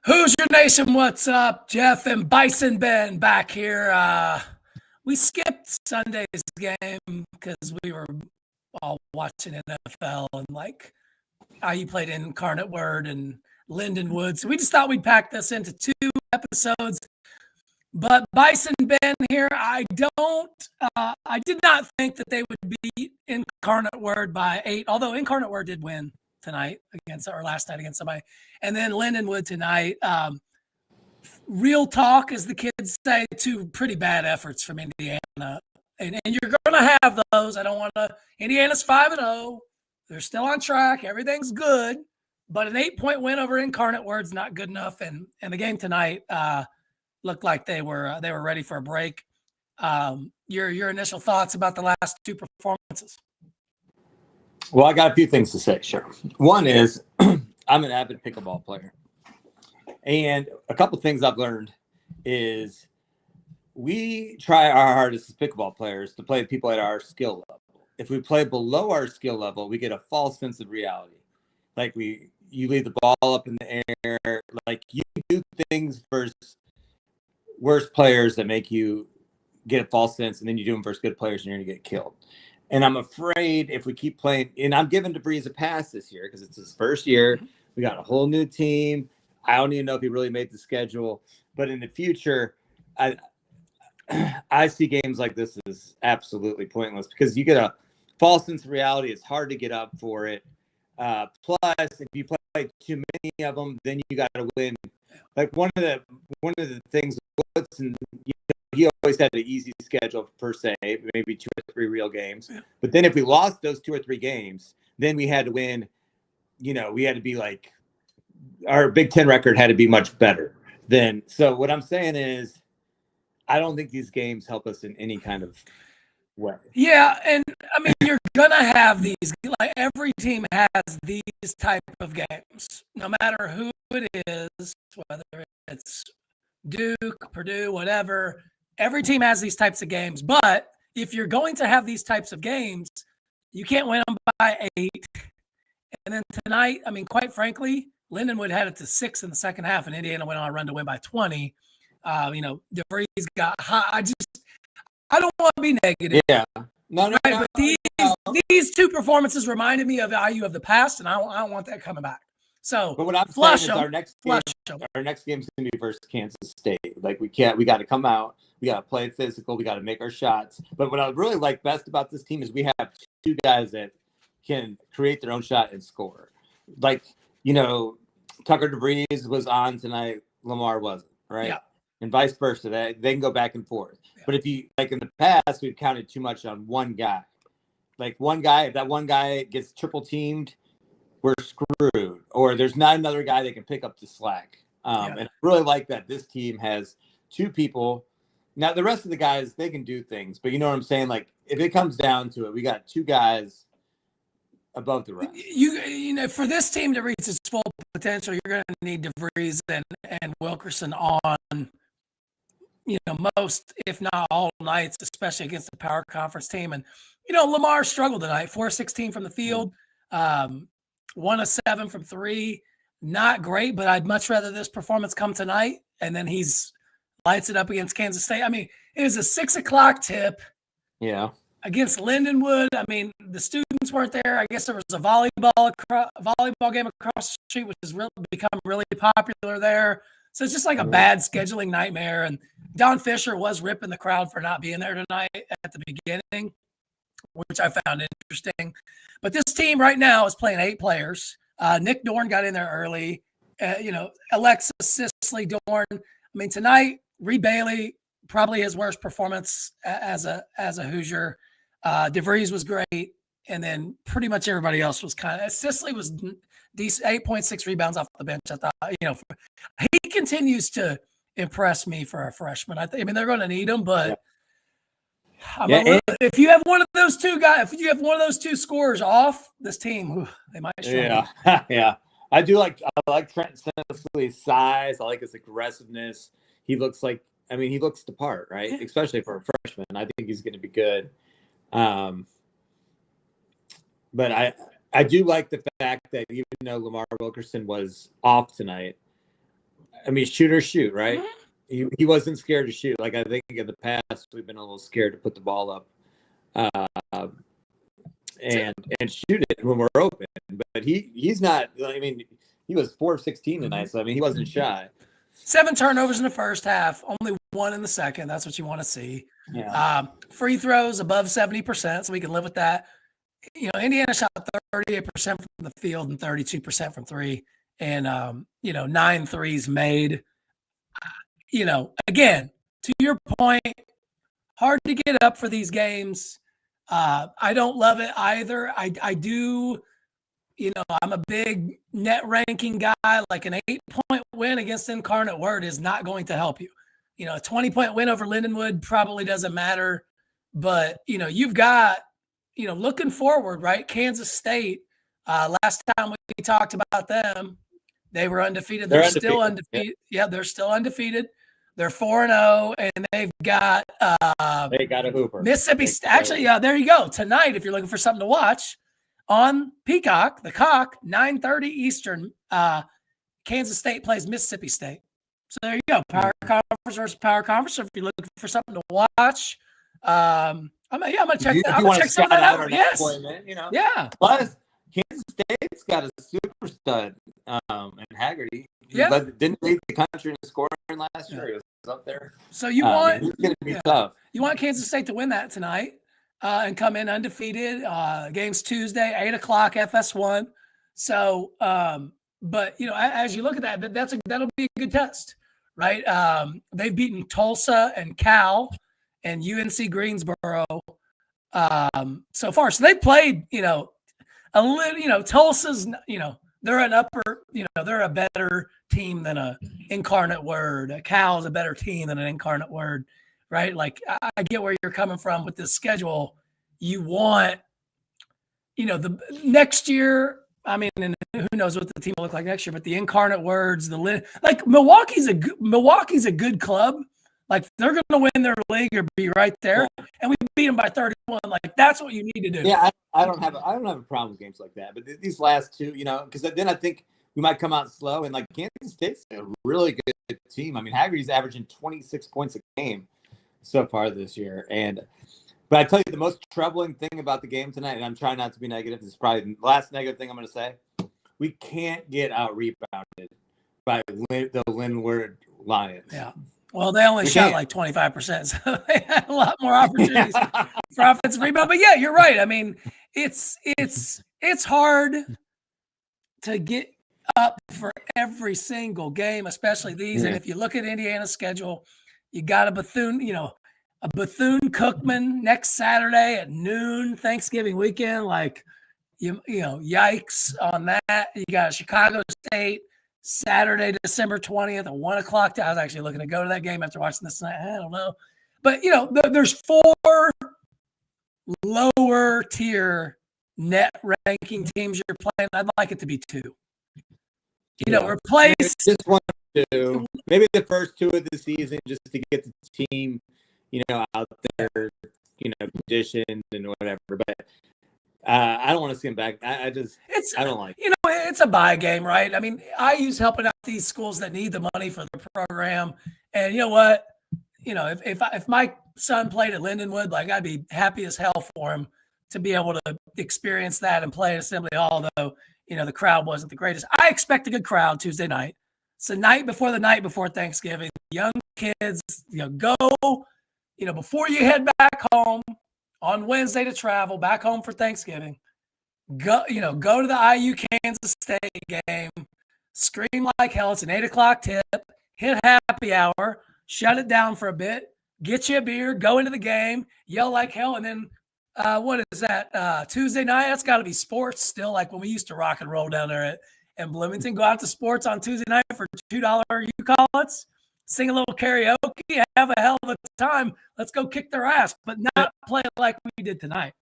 Hoosier Nation, what's up? Jeff and Bison Ben back here. We skipped Sunday's game because we were all watching NFL and IU played Incarnate Word and Lindenwood. So we just thought we'd pack this into 2 episodes. But Bison Ben here, I did not think that they would beat Incarnate Word by 8, although Incarnate Word did win tonight last night against somebody. And then Lindenwood tonight. Real talk, as the kids say, 2 pretty bad efforts from Indiana. And you're going to have those. I don't want to. Indiana's 5-0. They're still on track. Everything's good. But an 8-point win over Incarnate Word's not good enough. And the game tonight looked like they were ready for a break. Your initial thoughts about the last 2 performances? Well, I got a few things to say, sure. One is I'm an avid pickleball player. And a couple things I've learned is we try our hardest as pickleball players to play people at our skill level. If we play below our skill level, we get a false sense of reality. Like you leave the ball up in the air, like you do things versus worse players that make you get a false sense, and then you do them versus good players and you're going to get killed. And I'm afraid if we keep playing, and I'm giving Devries a pass this year because it's his first year. We got a whole new team. I don't even know if he really made the schedule. But in the future, I see games like this as absolutely pointless because you get a false sense of reality. It's hard to get up for it. Plus, if you play too many of them, then you got to win. Like one of the things, he always had an easy schedule per se, maybe 2 or 3 real games. Yeah. But then if we lost those 2 or 3 games, then we had to win. We had to be like, our Big Ten record had to be much better than. So what I'm saying is, I don't think these games help us in any kind of way. Yeah, and I mean, you're gonna have these. Like every team has these type of games, no matter who it is, whether it's Duke, Purdue, whatever. Every team has these types of games. But if you're going to have these types of games, you can't win them by 8. And then tonight, I mean, quite frankly, Lindenwood had it to 6 in the second half, and Indiana went on a run to win by 20. Devries got high. I don't want to be negative. Yeah. No. But these 2 performances reminded me of IU of the past, and I don't want that coming back. So, but what I'm saying is our next game is going to be versus Kansas State. Like we got to come out. We got to play physical. We got to make our shots. But what I really like best about this team is we have 2 guys that can create their own shot and score. Like, Tucker Devries was on tonight. Lamar wasn't, right? Yeah. And vice versa. They can go back and forth. Yeah. But if in the past, we've counted too much on one guy. Like one guy, if that one guy gets triple teamed, we're screwed. Or there's not another guy that can pick up the slack. And I really like that this team has 2 people. Now, the rest of the guys, they can do things. But you know what I'm saying? Like, if it comes down to it, we got 2 guys above the rest. For this team to reach its full potential, you're going to need DeVries and Wilkerson on, most, if not all nights, especially against the power conference team. And, Lamar struggled tonight, 4-16 from the field, 1 of 7 from 3. Not great, but I'd much rather this performance come tonight. And then he's lights it up against Kansas State. I mean, it was a 6:00 tip. Yeah. Against Lindenwood. I mean, the students weren't there. I guess there was a volleyball game across the street, which has become really popular there. So it's just like a bad scheduling nightmare. And Don Fisher was ripping the crowd for not being there tonight at the beginning, which I found interesting. But this team right now is playing 8 players. Nick Dorn got in there early. Alexis Sisley Dorn. I mean, tonight, Reed Bailey, probably his worst performance as a Hoosier. DeVries was great, and then pretty much everybody else was kind of. Sisley was decent, 8.6 rebounds off the bench. I thought, he continues to impress me for a freshman. I mean, they're going to need him, but if you have one of those 2 guys, if you have one of those 2 scorers off this team, they might struggle. Yeah, yeah. I like Trent Sisley's size. I like his aggressiveness. He looks the part, right? Yeah. Especially for a freshman. I think he's going to be good. But I do like the fact that even though Lamar Wilkerson was off tonight, I mean, shoot or shoot, right? Mhm. He wasn't scared to shoot. Like I think in the past we've been a little scared to put the ball up, and shoot it when we're open. But he's not. I mean, he was 4 of 16 tonight, so I mean he wasn't shy. 7 turnovers in the first half, only 1 in the second. That's what you want to see. Yeah. Free throws above 70%, so we can live with that. You know, Indiana shot 38% from the field and 32% from three, and 9 threes made. You know, again, to your point, hard to get up for these games. I don't love it either. I do. You know, I'm a big net ranking guy. Like an 8-point win against Incarnate Word is not going to help you. You know, a 20-point win over Lindenwood probably doesn't matter. But, you know, you've got, you know, looking forward, right? Kansas State, last time we talked about them, they were undefeated. They're still undefeated. Yeah, they're still undefeated. They're 4-0, and they've got They got a hooper. Mississippi State. Actually, yeah, there you go. Tonight, if you're looking for something to watch, on Peacock, the Cock, 9:30 Eastern, Kansas State plays Mississippi State. So there you go. Power conference versus power conference. So if you're looking for something to watch, I'm gonna check. I'm gonna check some of that out. Yes. You know. Yeah. Plus, Kansas State's got a super stud, and Haggerty. Yeah. But didn't lead the country in scoring last year. He was up there. So you want it's going to be tough. You want Kansas State to win that tonight. And come in undefeated. Game's Tuesday, 8:00 FS1. So, but you know, as you look at that, that'll be a good test, right? They've beaten Tulsa and Cal and UNC Greensboro so far. So they played, you know, a little. You know, Tulsa's, you know, they're an upper. You know, they're a better team than a Incarnate Word. Cal's a better team than an Incarnate Word. Right? Like I get where you're coming from with this schedule. You want, you know, the next year, I mean, and who knows what the team will look like next year, but the Incarnate Words, like Milwaukee's a good club. Like they're going to win their league or be right there. And we beat them by 31. Like that's what you need to do. Yeah. I don't have a problem with games like that, but these last two, you know, because then I think we might come out slow, and like Kansas State's a really good team. I mean, Haggerty's averaging 26 points a game so far this year. But I tell you the most troubling thing about the game tonight, and I'm trying not to be negative, this is probably the last negative thing I'm going to say. We can't get out rebounded by the Lindenwood Lions. Yeah. Well, they only shot like 25%, so they had a lot more opportunities for offensive rebound. But yeah, you're right. I mean, it's hard to get up for every single game, especially these. Yeah. And if you look at Indiana's schedule, you got a Bethune-Cookman next Saturday at noon, Thanksgiving weekend. Like, you know, yikes on that. You got Chicago State Saturday, December 20th at 1 o'clock. I was actually looking to go to that game after watching this tonight. I don't know. But, you know, there's 4 lower tier net ranking teams you're playing. I'd like it to be 2. You know, replace just 1 or 2. Maybe the first 2 of the season just to get the team, you know, out there, you know, conditioned and whatever. But I don't want to see them back. I don't like it. You know, it's a buy game, right? I mean, I use helping out these schools that need the money for the program. And you know what? You know, if my son played at Lindenwood, like I'd be happy as hell for him to be able to experience that and play at Assembly Hall, though, you know, the crowd wasn't the greatest. I expect a good crowd Tuesday night. It's the night before Thanksgiving. Young kids, you know, go, you know, before you head back home on Wednesday to travel back home for Thanksgiving, go to the IU Kansas State game, scream like hell. It's an 8 o'clock tip, hit happy hour, shut it down for a bit, get you a beer, go into the game, yell like hell. And then what is that? Tuesday night, that's got to be sports still, like when we used to rock and roll down there at Bloomington. Go out to sports on Tuesday night for $2 you call it. Sing a little karaoke, have a hell of a time. Let's go kick their ass, but not play it like we did tonight.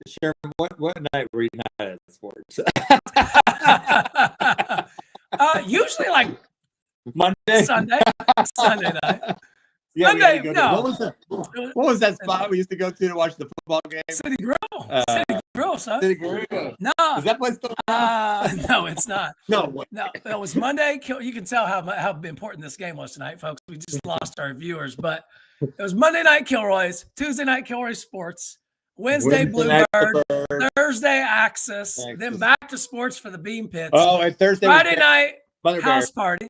Sure. What night were you not at sports? Usually like Monday, Sunday night. Yeah, we had to go no. what was that spot we used to go to watch the football game? City Grill. City Grill, son. City Grill. No. Is that place still no, it's not. No. No, it was Monday. You can tell how important this game was tonight, folks. We just lost our viewers, but it was Monday night Kilroy's, Tuesday night Kilroy Sports, Wednesday Bluebird, Thursday Axis, then back to sports for the Bean Pits. Oh, and Thursday Friday night Mother house Bear. party.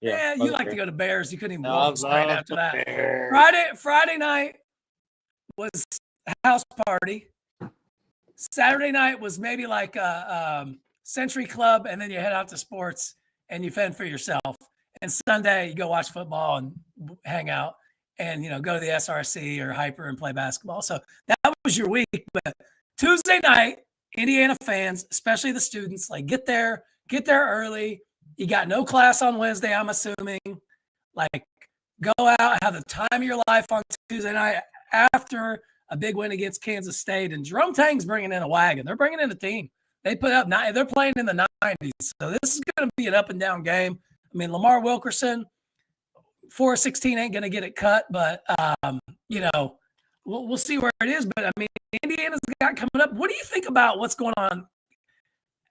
Yeah, you like to go to Bears. You couldn't even walk straight after that. Friday night was house party. Saturday night was maybe like a Century Club, and then you head out to sports and you fend for yourself. And Sunday you go watch football and hang out, and go to the SRC or Hyper and play basketball. So that was your week. But Tuesday night, Indiana fans, especially the students, like get there early. You got no class on Wednesday, I'm assuming. Like, go out, have the time of your life on Tuesday night after a big win against Kansas State. And Jerome Tang's bringing in a wagon. They're bringing in a team. They put up they're playing in the 90s. So this is going to be an up and down game. I mean, Lamar Wilkerson, 4-16 ain't going to get it cut, but we'll see where it is. But I mean, Indiana's got coming up. What do you think about what's going on?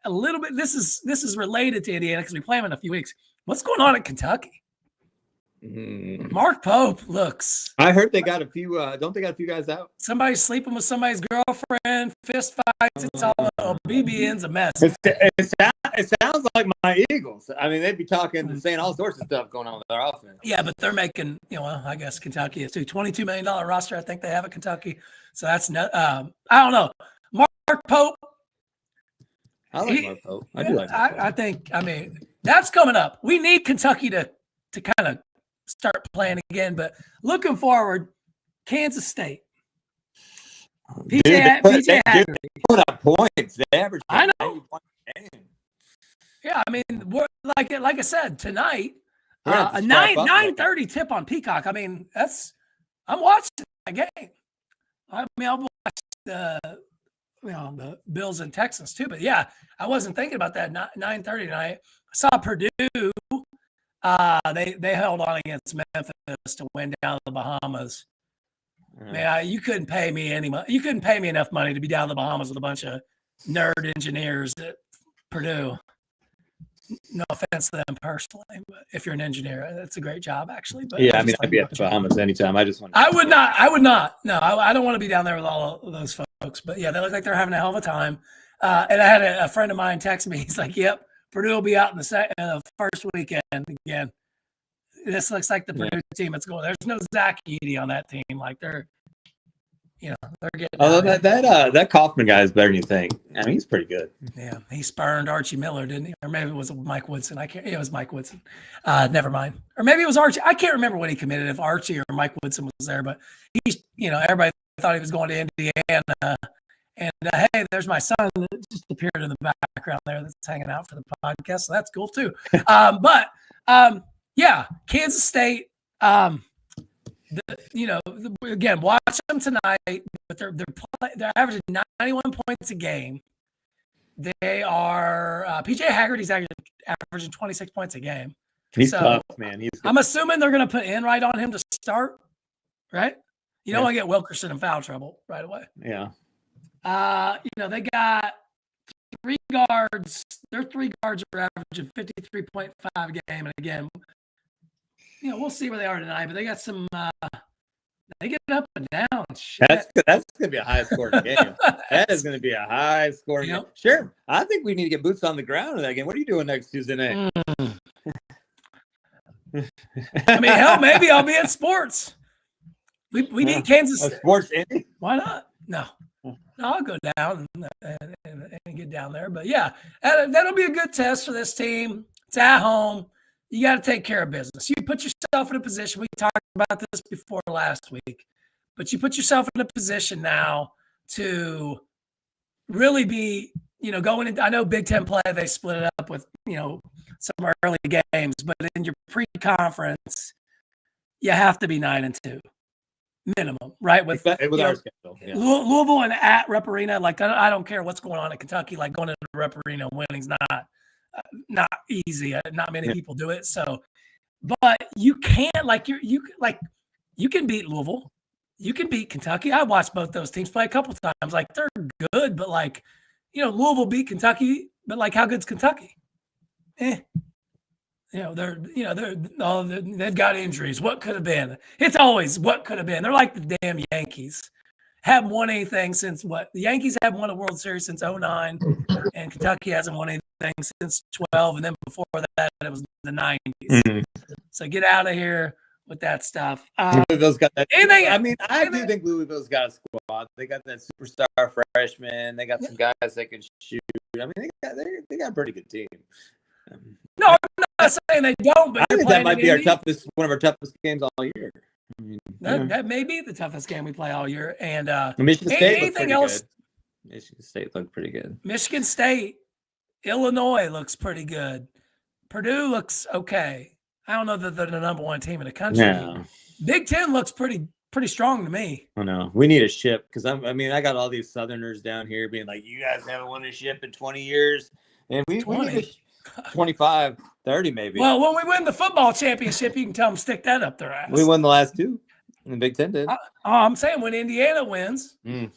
A little bit. This is related to Indiana because we play them in a few weeks. What's going on at Kentucky? Mark Pope looks. I heard they got a few. Don't they got a few guys out? Somebody's sleeping with somebody's girlfriend. Fist fights. It's all BBN's a mess. It sounds like my Eagles. I mean, they'd be talking and saying all sorts of stuff going on with their offense. Yeah, but they're making. I guess Kentucky is too. $22 million roster. I think they have at Kentucky. So that's not. I don't know. Mark Pope. I like Mark Pope. I do like Mark Pope. I think. I mean, that's coming up. We need Kentucky to kind of start playing again. But looking forward, Kansas State. PJ Haggard. They put up points. They average. I know. Yeah, I mean, like I said tonight, a 9:30 tip on Peacock. I mean, I'm watching that game. I mean, I'll watch the Bills and Texans too. But yeah, I wasn't thinking about that. 9:30 tonight. I saw Purdue. They held on against Memphis to win down the Bahamas. Man, you couldn't pay me any money. You couldn't pay me enough money to be down the Bahamas with a bunch of nerd engineers at Purdue. No offense to them personally, but if you're an engineer, that's a great job, actually. But yeah, I mean, I'd be at the Bahamas anytime. I would not. No, I don't want to be down there with all of those folks. But yeah, they look like they're having a hell of a time. And I had a friend of mine text me. He's like, "Yep, Purdue will be out in the first weekend again." This looks like the Purdue team that's going. There's no Zach Edey on that team. Like they're getting. Although that Kaufman guy is better than you think. I mean, he's pretty good. Yeah, he spurned Archie Miller, didn't he? Or maybe it was Mike Woodson. It was Mike Woodson. Never mind. Or maybe it was Archie. I can't remember when he committed. If Archie or Mike Woodson was there, but he's everybody thought he was going to Indiana. And hey, there's my son that just appeared in the background there that's hanging out for the podcast. So that's cool too. Yeah, Kansas State. Again, watch them tonight. But they're averaging 91 points a game. They are PJ Haggard. He's averaging 26 points a game. He's tough, man. I'm assuming they're going to put Enright on him to start, right? You don't want to get Wilkerson in foul trouble right away. Yeah. They got 3 guards. Their 3 guards are averaging 53.5 a game. And again, we'll see where they are tonight. But they got some. They get up and down. Shit. That's going to be a high scoring game. That is going to be a high scoring game. Sure. I think we need to get boots on the ground in that game. What are you doing next Tuesday night? I mean, hell, maybe I'll be at sports. We need Kansas State. Sports Indy? Why not? No, I'll go down and get down there. But yeah, that'll be a good test for this team. It's at home. You got to take care of business. You put yourself in a position. We talked about this before last week, but you put yourself in a position now to really be, going into. I know Big Ten play, they split it up with, some early games, but in your pre-conference, you have to be 9-2 minimum, right? With our schedule, yeah. Louisville and at Rupp Arena. Like I don't care what's going on in Kentucky. Like going into Rupp Arena, winning's not easy. Not many people do it. So, but you can't You can beat Louisville. You can beat Kentucky. I watched both those teams play a couple times. Like, they're good, but like, Louisville beat Kentucky, but like, how good's Kentucky? They've got injuries. What could have been? It's always what could have been. They're like the damn Yankees. Haven't won anything since what? The Yankees haven't won a World Series since 09, and Kentucky hasn't won anything since 12, and then before that, it was the 90s. Mm-hmm. So get out of here with that stuff. Louisville's got that. Anything, I mean, I do think Louisville's got a squad. They got that superstar freshman. They got some guys that can shoot. I mean, they got a pretty good team. No, I'm not saying they don't, but I think that might be one of our toughest games all year. I mean, that may be the toughest game we play all year. And Michigan State anything else? Good. Michigan State looked pretty good. Michigan State, Illinois looks pretty good. Purdue looks okay. I don't know that they're the number one team in the country. No. Big Ten looks pretty strong to me. I know. We need a ship because I got all these Southerners down here being like, you guys haven't won a ship in 20 years. And we need 25, 30 maybe. Well, when we win the football championship, you can tell them stick that up their ass. We won the last two. And the Big Ten did. I'm saying when Indiana wins, yeah,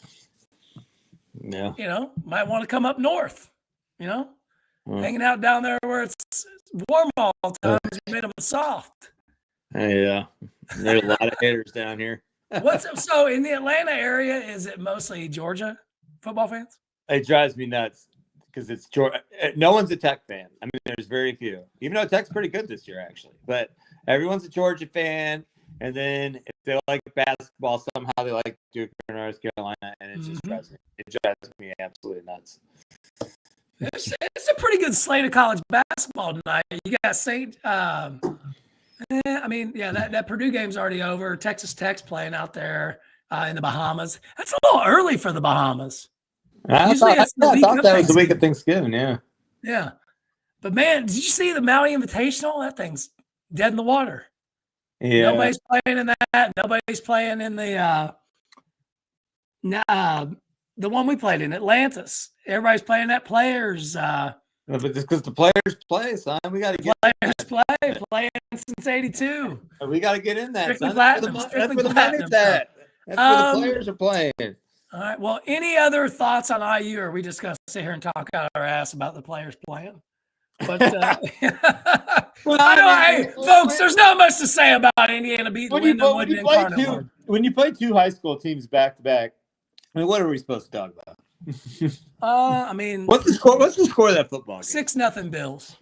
might want to come up north, hanging out down there where it's warm all the time is made them soft. Yeah, there's a lot of haters down here. So in the Atlanta area, is it mostly Georgia football fans? It drives me nuts because it's Georgia. No one's a Tech fan. I mean, there's very few. Even though Tech's pretty good this year, actually, but everyone's a Georgia fan. And then if they like basketball, somehow they like Duke or North Carolina, and it just drives me absolutely nuts. It's a pretty good slate of college basketball tonight. You got St. That Purdue game's already over. Texas Tech's playing out there in the Bahamas. That's a little early for the Bahamas. I thought that was the week of Thanksgiving, yeah. Yeah. But, man, did you see the Maui Invitational? That thing's dead in the water. Yeah. Nobody's playing in that. Nobody's playing in the one we played in, Atlantis. Everybody's playing at Players. But just because the players play, son, we got to get playing since '82. We got to get in that. Son. That's where the money's at. That's where the players are playing. All right. Well, any other thoughts on IU, or are we just going to sit here and talk out our ass about the players playing? But folks, there's not much to say about Indiana beating Lindenwood and Incarnate Word. When you play two high school teams back to back, I mean, what are we supposed to talk about? What's the score? What's the score of that football game? 6-0 Bills.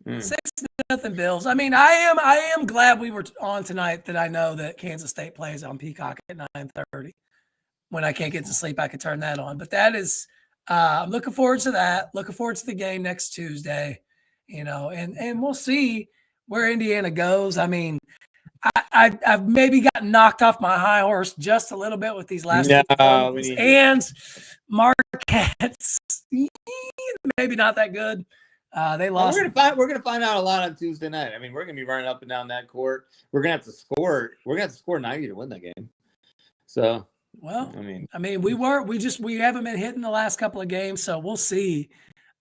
6-0 Bills. I mean, I am glad we were on tonight. That I know that Kansas State plays on Peacock at 9:30. When I can't get to sleep, I can turn that on. But that is. I'm looking forward to that. Looking forward to the game next Tuesday, and we'll see where Indiana goes. I mean, I've maybe gotten knocked off my high horse just a little bit with these last two games. And Marquette's maybe not that good. They lost. We're gonna find out a lot on Tuesday night. I mean, we're gonna be running up and down that court. We're gonna have to score. We're gonna have to score 90 to win that game. So. Well, I mean, we haven't been hitting the last couple of games, so we'll see.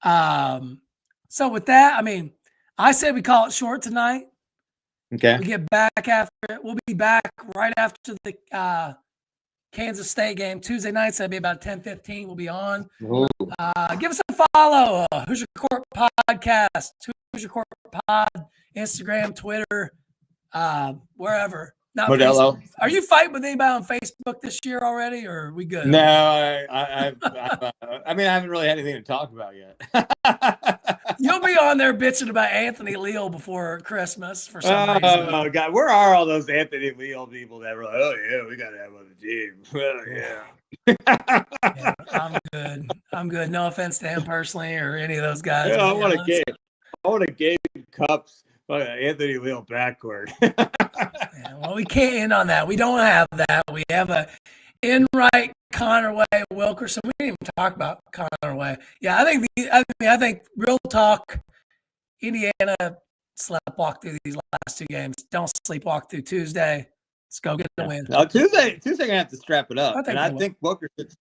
So with that, I mean, I said we call it short tonight. Okay. We get back after it. We'll be back right after the Kansas State game Tuesday night. So it'll be about 10:15. We'll be on. Give us a follow. Who's Your Court Podcast? Who's Your Court Pod? Instagram, Twitter, wherever. Now, are you fighting with anybody on Facebook this year already, or are we good? No, I haven't really had anything to talk about yet. You'll be on there bitching about Anthony Leal before Christmas for some reason. Oh, God. Where are all those Anthony Leal people that were like, oh, yeah, we got to have on the team? Oh, yeah. I'm good. No offense to him personally or any of those guys. Yeah, I want to game Cups. Anthony Leal backward. Well, we can't end on that. We don't have that. We have a Enright, Connorway, Wilkerson. We didn't even talk about Connorway. Yeah, I think real talk. Indiana sleepwalk through these last two games. Don't sleepwalk through Tuesday. Let's go get the win. No, Tuesday gonna have to strap it up. I think Wilkerson's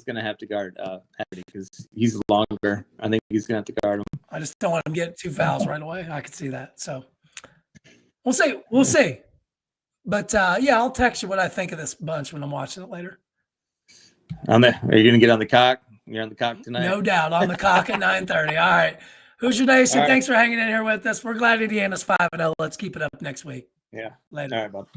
gonna have to guard Eddie because he's longer. I think he's gonna have to guard him. I just don't want him to get 2 fouls right away. I can see that. So we'll see. But yeah, I'll text you what I think of this bunch when I'm watching it later. Are you going to get on the cock? You're on the cock tonight? No doubt. On the cock at 9:30. All right. Hoosier Nation, thanks for hanging in here with us. We're glad Indiana's 5-0. Let's keep it up next week. Yeah. Later. All right, bud.